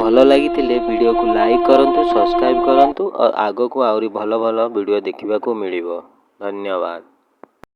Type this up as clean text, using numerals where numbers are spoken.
ଭଲ ଲାଗିଥିଲେ ଭିଡ଼ିଓକୁ ଲାଇକ୍ କରନ୍ତୁ, ସବସ୍କ୍ରାଇବ୍ କରନ୍ତୁ। ଆଗକୁ ଆହୁରି ଭଲ ଭଲ ଭିଡ଼ିଓ ଦେଖିବାକୁ ମିଳିବ। ଧନ୍ୟବାଦ।